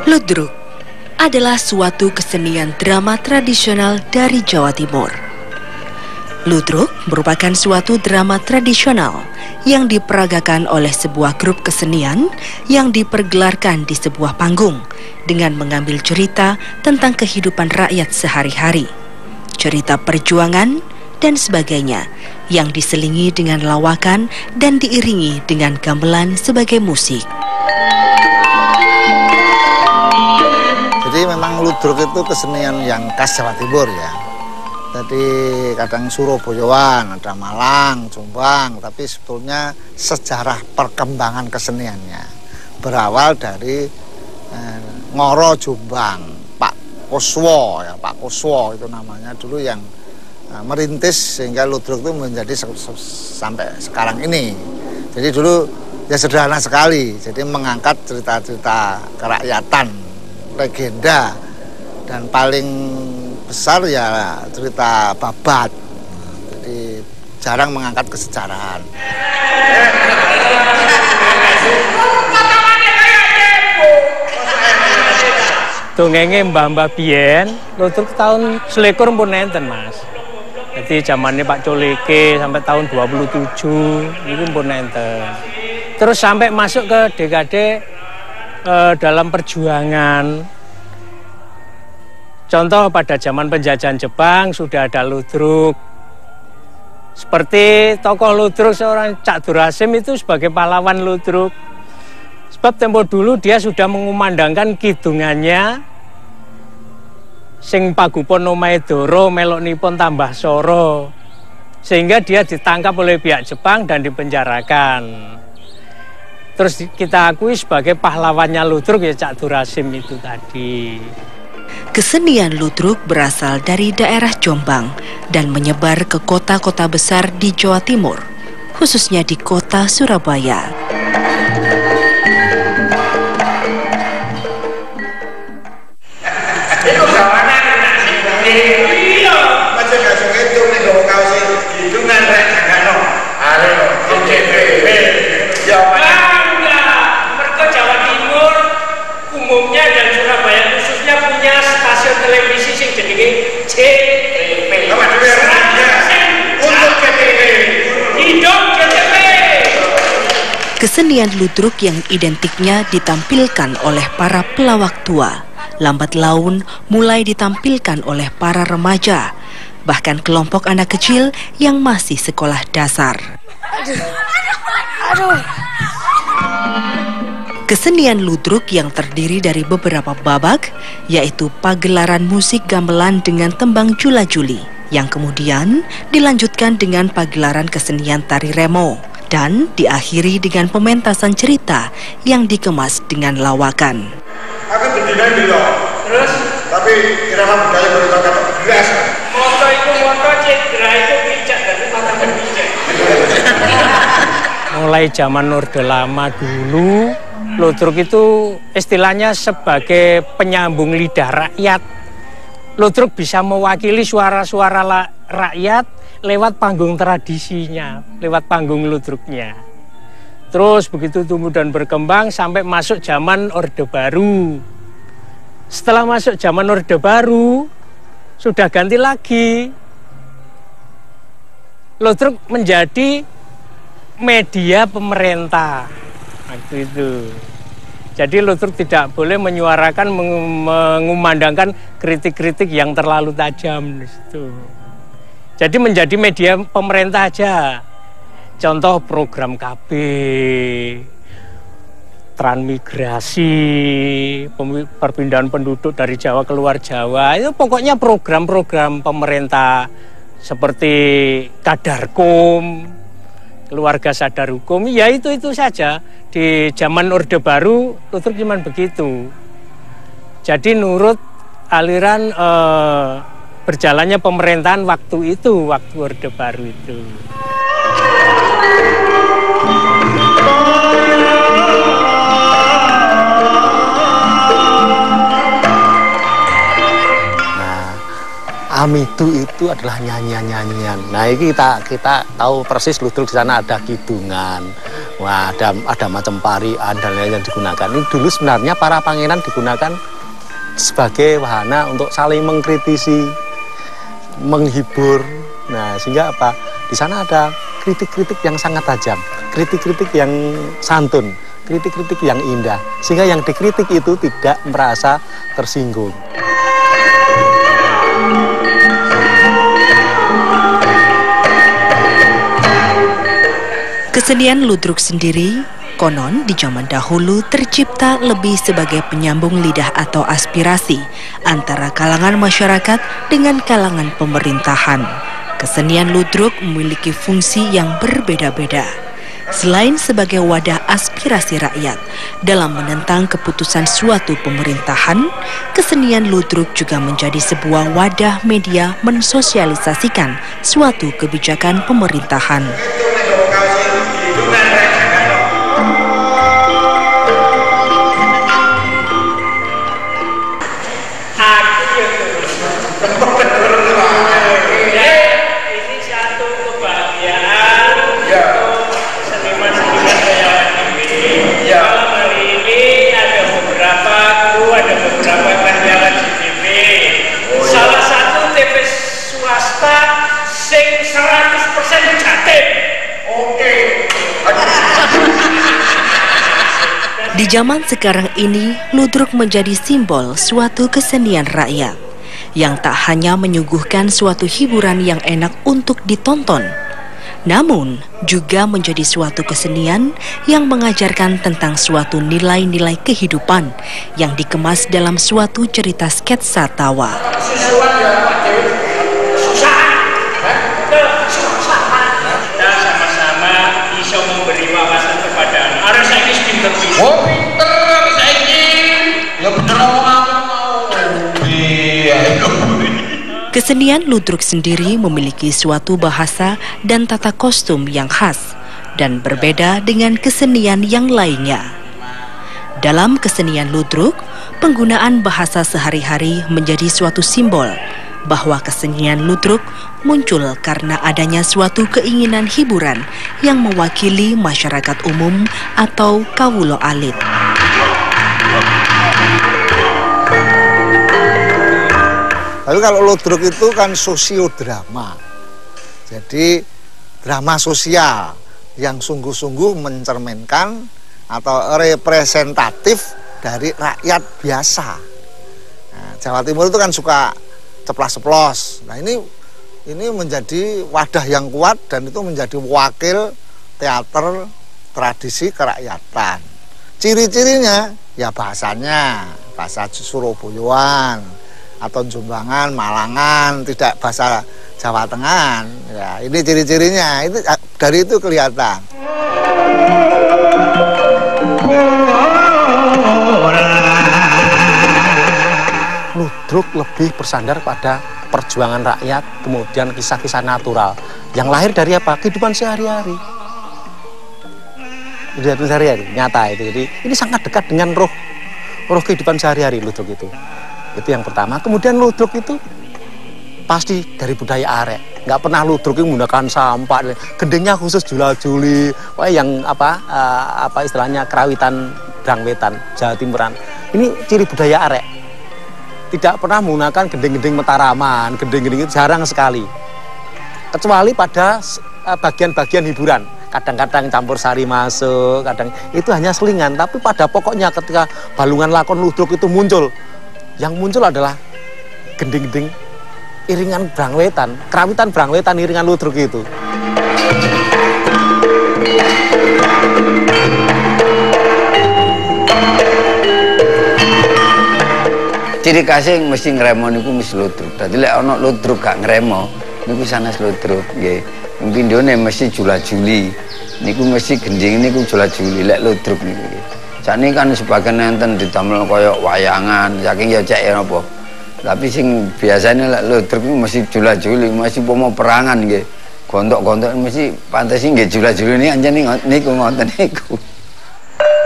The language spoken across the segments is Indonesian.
Ludruk adalah suatu kesenian drama tradisional dari Jawa Timur. Ludruk merupakan suatu drama tradisional yang diperagakan oleh sebuah grup kesenian yang dipergelarkan di sebuah panggung dengan mengambil cerita tentang kehidupan rakyat sehari-hari, cerita perjuangan, dan sebagainya yang diselingi dengan lawakan dan diiringi dengan gamelan sebagai musik. Jadi memang ludruk itu kesenian yang khas Jawa Timur ya. Jadi kadang Surabayaan, ada Malang, Jombang, tapi sebetulnya sejarah perkembangan keseniannya berawal dari Ngoro Jombang, Pak Kuswo ya, Pak Kuswo itu namanya dulu yang merintis sehingga ludruk itu menjadi sampai sekarang ini. Jadi dulu ya sederhana sekali, jadi mengangkat cerita-cerita kerakyatan, legenda, dan paling besar ya cerita babat. Jadi jarang mengangkat kesejarahan. Dongenge mbah-mbah biyen ludruk tahun selikur pun nenten Mas. Jadi zamannya Pak Coleke sampai tahun 27 itu pun nenten. Terus sampai masuk ke dekade dalam perjuangan. Contoh pada zaman penjajahan Jepang sudah ada ludruk. Seperti tokoh ludruk seorang Cak Dur Hasim itu sebagai pahlawan ludruk. Sebab tempo dulu dia sudah mengumandangkan kidungannya sing pagupon omahe Doro meloknipun tambah soro. Sehingga dia ditangkap oleh pihak Jepang dan dipenjarakan. Terus kita akui sebagai pahlawannya ludruk ya Cak Dur Hasim itu tadi. Kesenian ludruk berasal dari daerah Jombang dan menyebar ke kota-kota besar di Jawa Timur, khususnya di kota Surabaya. Umumnya dan Surabaya khususnya punya stasiun televisi sing jenenge JTV. Untuk JTV. Hidup JTV. Kesenian ludruk yang identiknya ditampilkan oleh para pelawak tua, lambat laun mulai ditampilkan oleh para remaja, bahkan kelompok anak kecil yang masih sekolah dasar. Aduh. Kesenian ludruk yang terdiri dari beberapa babak, yaitu pagelaran musik gamelan dengan tembang jula-juli, yang kemudian dilanjutkan dengan pagelaran kesenian tari remo, dan diakhiri dengan pementasan cerita yang dikemas dengan lawakan. Aku berdina dulu, terus? Tapi kira-kira budaya beritakan beras. Moto itu moto cedera itu bijak dari mata berbijak. Mulai zaman Orde Lama dulu, ludruk itu istilahnya sebagai penyambung lidah rakyat. Ludruk bisa mewakili suara-suara rakyat lewat panggung tradisinya, lewat panggung ludruknya. Terus begitu tumbuh dan berkembang sampai masuk zaman Orde Baru. Setelah masuk zaman Orde Baru, sudah ganti lagi. Ludruk menjadi media pemerintah waktu itu. Jadi ludruk tidak boleh menyuarakan, mengumandangkan kritik-kritik yang terlalu tajam di situ. Jadi menjadi media pemerintah aja. Contoh program KB, transmigrasi, perpindahan penduduk dari Jawa keluar Jawa, itu pokoknya program-program pemerintah seperti Kadarkum, keluarga sadar hukum, ya itu saja. Di zaman Orde Baru, ludruk cuma begitu. Jadi nurut aliran berjalannya pemerintahan waktu itu, waktu Orde Baru itu. Amidu itu adalah nyanyian-nyanyian. Nah, ini kita tahu persis Ludruk di sana ada kidungan. Wah, ada macam parian dan lain-lain yang digunakan. Ini dulu sebenarnya para pangeran digunakan sebagai wahana untuk saling mengkritisi, menghibur. Nah, sehingga apa? Di sana ada kritik-kritik yang sangat tajam, kritik-kritik yang santun, kritik-kritik yang indah. Sehingga yang dikritik itu tidak merasa tersinggung. Kesenian Ludruk sendiri, konon di zaman dahulu tercipta lebih sebagai penyambung lidah atau aspirasi antara kalangan masyarakat dengan kalangan pemerintahan. Kesenian Ludruk memiliki fungsi yang berbeda-beda. Selain sebagai wadah aspirasi rakyat dalam menentang keputusan suatu pemerintahan, kesenian Ludruk juga menjadi sebuah wadah media mensosialisasikan suatu kebijakan pemerintahan. Di zaman sekarang ini, Ludruk menjadi simbol suatu kesenian rakyat yang tak hanya menyuguhkan suatu hiburan yang enak untuk ditonton, namun juga menjadi suatu kesenian yang mengajarkan tentang suatu nilai-nilai kehidupan yang dikemas dalam suatu cerita sketsa tawa. Oh, pinter saiki. Ya bener Kesenian Ludruk sendiri memiliki suatu bahasa dan tata kostum yang khas dan berbeda dengan kesenian yang lainnya. Dalam kesenian Ludruk, penggunaan bahasa sehari-hari menjadi suatu simbol bahwa kesenian Ludruk muncul karena adanya suatu keinginan hiburan yang mewakili masyarakat umum atau kawulo alit. Lalu kalau Ludruk itu kan sosiodrama, jadi drama sosial yang sungguh-sungguh mencerminkan atau representatif dari rakyat biasa. Nah, Jawa Timur itu kan suka ceplas-ceplos. Nah ini menjadi wadah yang kuat dan itu menjadi wakil teater tradisi kerakyatan. Ciri-cirinya ya bahasanya, bahasa Surabayaan atau Jombangan, Malangan, tidak bahasa Jawa Tengah. Ya, ini ciri-cirinya. Itu dari itu kelihatan. Ludruk lebih bersandar pada perjuangan rakyat, kemudian kisah-kisah natural yang lahir dari apa? Kehidupan sehari-hari. Kehidupan sehari-hari, nyata itu. Jadi ini sangat dekat dengan roh kehidupan sehari-hari Ludruk itu. Itu yang pertama. Kemudian Ludruk itu pasti dari budaya arek. Nggak pernah Ludruk itu menggunakan sampah. Gendengnya khusus jula-juli, yang apa istilahnya kerawitan Brangwetan, Jawa Timuran. Ini ciri budaya arek. Tidak pernah menggunakan gending-gending Mataraman, gending-gending itu jarang sekali. Kecuali pada bagian-bagian hiburan. Kadang-kadang campur sari masuk, kadang itu hanya selingan. Tapi pada pokoknya ketika balungan lakon Ludruk itu muncul, yang muncul adalah gending-gending iringan Brangwetan, kerawitan Brangwetan iringan Ludruk itu. Ciri khasnya mesti ngremo niku mesti Ludruk. Dadi lek ana Ludruk gak ngremo niku sanes Ludruk nggih. Pindhone mesti jula-juli. Niku mesti gending niku jula-juli lek Ludruk niku nggih. Sakniki kan sebagian enten didamel kaya wayangan, saking ya cek ya apa. Tapi sing biasane lek ludruk mesti jula-juli, mesti pomo perangan nggih. Gontok-gontok mesti pantes nggih jula-juli ini anjene niku ngoten niku.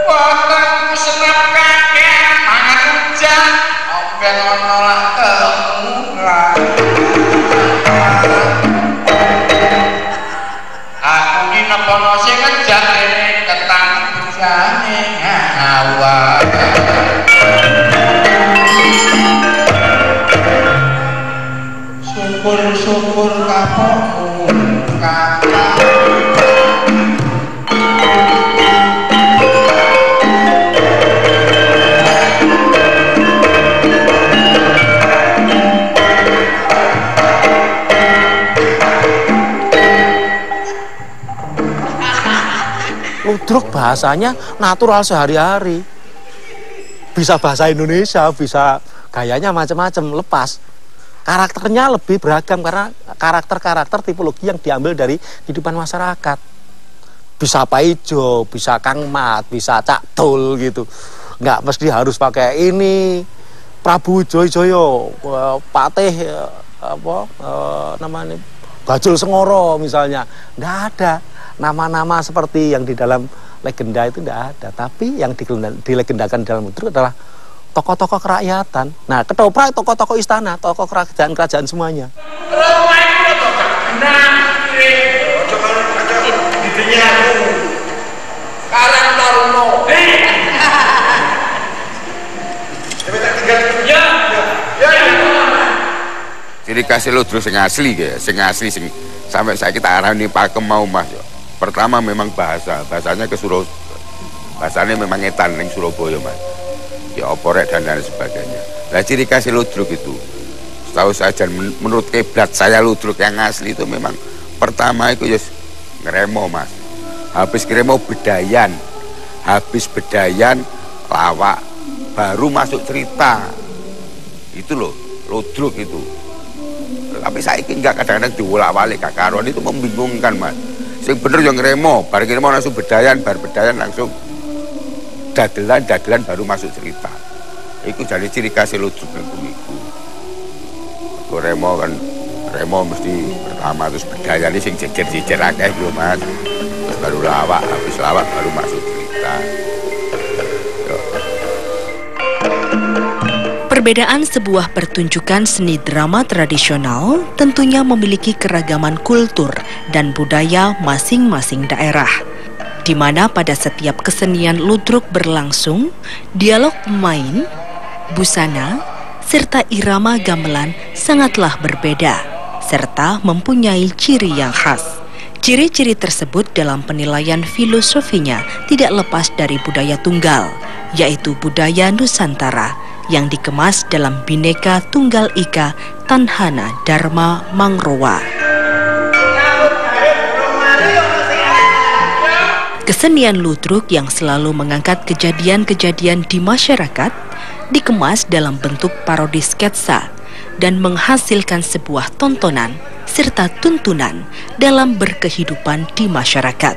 Wonten senep kakek mangan hujan, open ana lak kemuran. Aku ki nepono sing ngejak kene ketang hujane awak. Syukur-syukur kapokmu kakak. Ludruk bahasanya natural sehari-hari. Bisa bahasa Indonesia, bisa gayanya macam-macam, lepas. Karakternya lebih beragam karena karakter-karakter tipologi yang diambil dari kehidupan masyarakat. Bisa Paijo, bisa Kang Mat, bisa Cak Dul gitu. Nggak mesti harus pakai ini. Prabu Joyo, Patih namanya Bajul Sengoro misalnya. Nggak ada. Nama-nama seperti yang di dalam legenda itu tidak ada, tapi yang dilegendakan dalam ludruk adalah tokoh-tokoh kerakyatan. Nah, ketoprak tokoh-tokoh istana, tokoh kerajaan semuanya. Jadi kasih ludruk sing asli ya, sing asli sing sampai saya kita arani pakem mau Mas. Pertama memang bahasanya bahasanya memang etan ning Surabaya Mas. Ya oporek dan lain sebagainya. Nah ciri khas ludruk itu, setahu saya dan menurut kiblat saya ludruk yang asli itu memang pertama itu ya ngeremo Mas. Habis ngeremo bedayan, lawak, baru masuk cerita. Itu loh ludruk itu. Tapi saya enggak kadang-kadang diwolak-walik kakaruan itu membingungkan Mas. Sing bener yang ngeremo, bar ngeremo langsung bedayan, bar bedayan langsung dagelan baru masuk cerita. Iku jadi ciri khas ludruk niku. Remo kan remo mesti pertama terus bedayan sing jejer-jejer akeh lho Mas. Terus baru lawak, habis lawak baru masuk cerita. Perbedaan sebuah pertunjukan seni drama tradisional tentunya memiliki keragaman kultur dan budaya masing-masing daerah, di mana pada setiap kesenian ludruk berlangsung, dialog pemain, busana, serta irama gamelan sangatlah berbeda, serta mempunyai ciri yang khas. Ciri-ciri tersebut dalam penilaian filosofinya tidak lepas dari budaya tunggal, yaitu budaya Nusantara, yang dikemas dalam Bhinneka Tunggal Ika Tanhana Dharma Mangrowa. Kesenian ludruk yang selalu mengangkat kejadian-kejadian di masyarakat dikemas dalam bentuk parodi sketsa dan menghasilkan sebuah tontonan serta tuntunan dalam berkehidupan di masyarakat,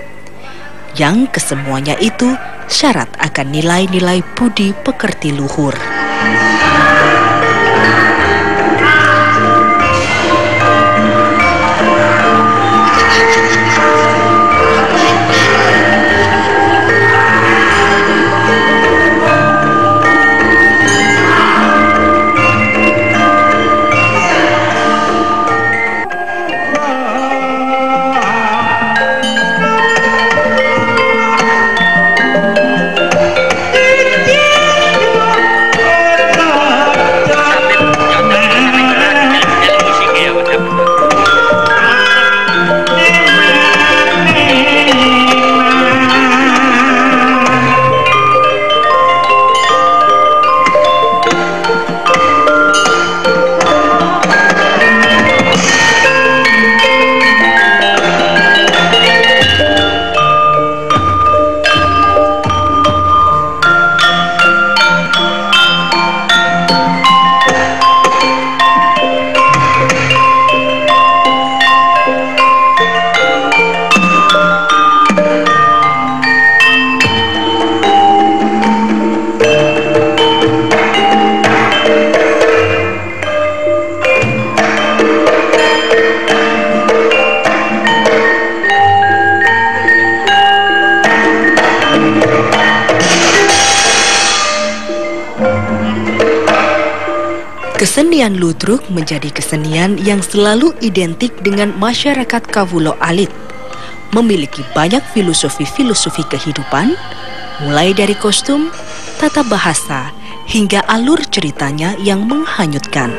yang kesemuanya itu syarat akan nilai-nilai budi pekerti luhur. Kesenian ludruk menjadi kesenian yang selalu identik dengan masyarakat Kawulo Alit. Memiliki banyak filosofi-filosofi kehidupan, mulai dari kostum, tata bahasa, hingga alur ceritanya yang menghanyutkan.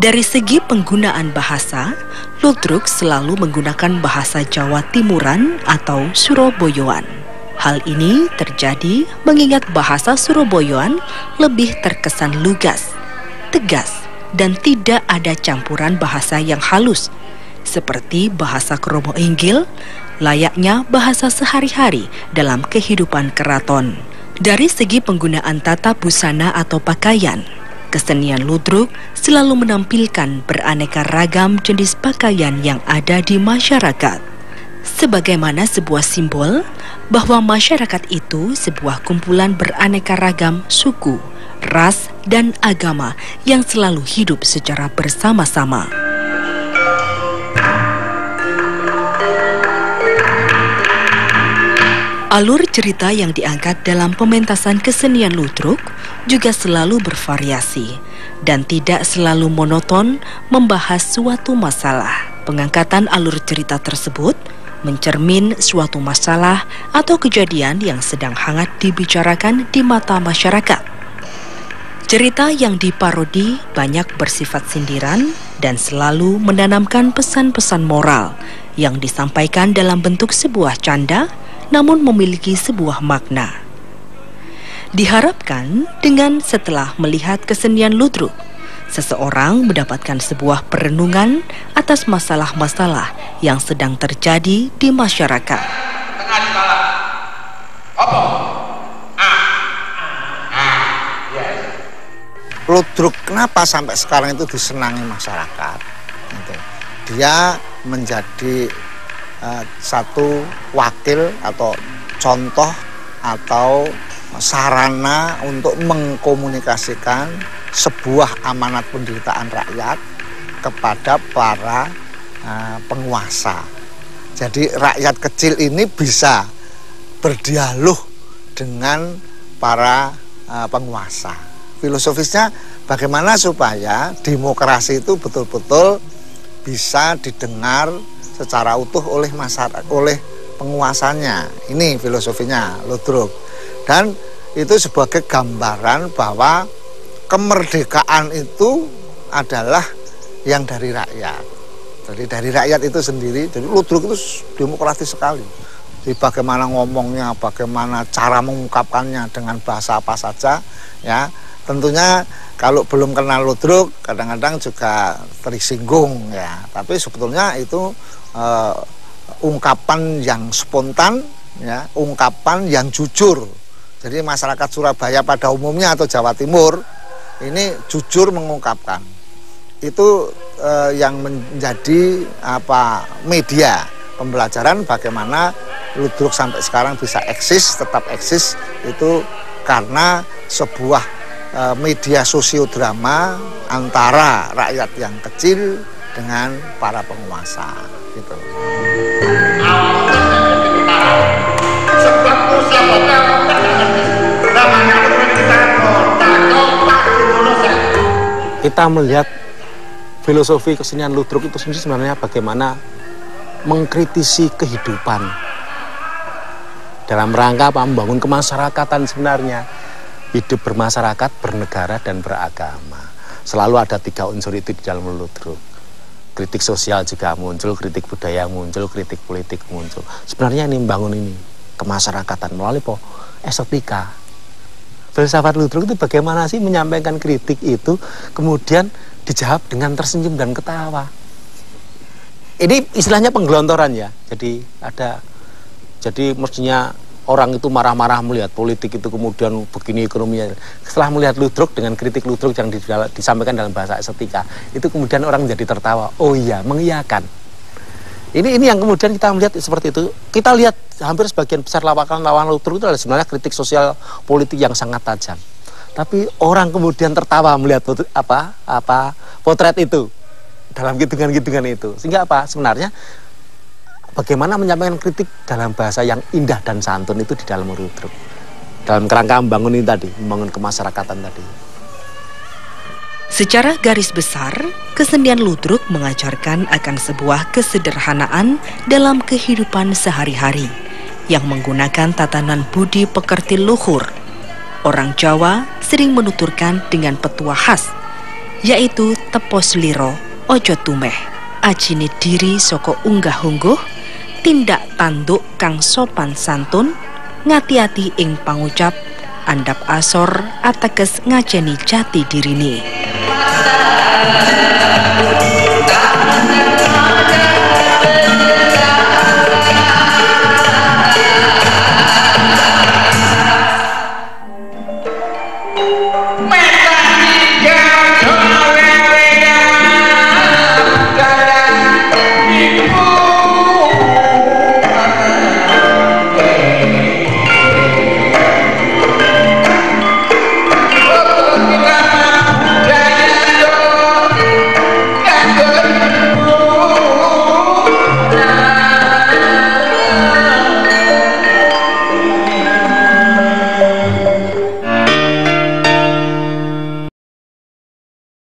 Dari segi penggunaan bahasa, ludruk selalu menggunakan bahasa Jawa Timuran atau Surabayaan. Hal ini terjadi mengingat bahasa Surabayaan lebih terkesan lugas, tegas, dan tidak ada campuran bahasa yang halus, seperti bahasa Kromo Inggil, layaknya bahasa sehari-hari dalam kehidupan keraton. Dari segi penggunaan tata busana atau pakaian, kesenian ludruk selalu menampilkan beraneka ragam jenis pakaian yang ada di masyarakat. Sebagaimana sebuah simbol bahwa masyarakat itu sebuah kumpulan beraneka ragam suku, ras, dan agama yang selalu hidup secara bersama-sama. Alur cerita yang diangkat dalam pementasan kesenian ludruk juga selalu bervariasi dan tidak selalu monoton membahas suatu masalah. Pengangkatan alur cerita tersebut mencermin suatu masalah atau kejadian yang sedang hangat dibicarakan di mata masyarakat. Cerita yang diparodi banyak bersifat sindiran dan selalu menanamkan pesan-pesan moral yang disampaikan dalam bentuk sebuah canda namun memiliki sebuah makna. Diharapkan dengan setelah melihat kesenian ludruk, seseorang mendapatkan sebuah perenungan atas masalah-masalah yang sedang terjadi di masyarakat. Tengah skala. Apa? Ludruk kenapa sampai sekarang itu disenangi masyarakat? Dia menjadi satu wakil atau contoh atau sarana untuk mengkomunikasikan sebuah amanat penderitaan rakyat kepada para penguasa. Jadi rakyat kecil ini bisa berdialog dengan para penguasa. Filosofisnya bagaimana supaya demokrasi itu betul-betul bisa didengar secara utuh oleh masyarakat, oleh penguasanya. Ini filosofinya ludruk. Dan itu sebagai gambaran bahwa kemerdekaan itu adalah yang dari rakyat. Jadi dari rakyat itu sendiri. Jadi ludruk itu demokratis sekali. Jadi bagaimana ngomongnya, bagaimana cara mengungkapkannya dengan bahasa apa saja, ya. Tentunya kalau belum kenal ludruk kadang-kadang juga tersinggung, ya. Tapi sebetulnya itu ungkapan yang spontan, ya, ungkapan yang jujur. Jadi masyarakat Surabaya pada umumnya atau Jawa Timur ini jujur mengungkapkan. Itu yang menjadi media pembelajaran bagaimana ludruk sampai sekarang bisa eksis, tetap eksis, itu karena sebuah media sosiodrama antara rakyat yang kecil dengan para penguasa, gitu. Kita melihat filosofi kesenian ludruk itu sendiri sebenarnya bagaimana mengkritisi kehidupan dalam rangka membangun kemasyarakatan sebenarnya. Hidup bermasyarakat, bernegara, dan beragama. Selalu ada 3 unsur itu di dalam ludruk. Kritik sosial juga muncul, kritik budaya muncul, kritik politik muncul. Sebenarnya ini membangun ini kemasyarakatan melalui estetika. Filsafat ludruk itu bagaimana sih menyampaikan kritik itu kemudian dijawab dengan tersenyum dan ketawa. Ini istilahnya penggelontoran, ya. Jadi mestinya orang itu marah-marah melihat politik itu kemudian begini ekonominya. Setelah melihat ludruk dengan kritik ludruk yang disampaikan dalam bahasa estetika, itu kemudian orang jadi tertawa. Oh iya, mengiyakan. Ini yang kemudian kita melihat seperti itu. Kita lihat hampir sebagian besar lawakan ludruk itu adalah sebenarnya kritik sosial politik yang sangat tajam. Tapi orang kemudian tertawa melihat potret itu dalam hitungan-hitungan itu. Sehingga sebenarnya bagaimana menyampaikan kritik dalam bahasa yang indah dan santun itu di dalam ludruk. Dalam kerangka membangun ini tadi, membangun kemasyarakatan tadi. Secara garis besar, kesenian ludruk mengajarkan akan sebuah kesederhanaan dalam kehidupan sehari-hari yang menggunakan tatanan budi pekerti luhur. Orang Jawa sering menuturkan dengan petua khas, yaitu tepos liro, ojo tumeh, ajine diri soko unggah-ungguh, tindak tanduk kang sopan santun, ngati-ati ing pangucap, andap asor ateges ngajeni jati dirini.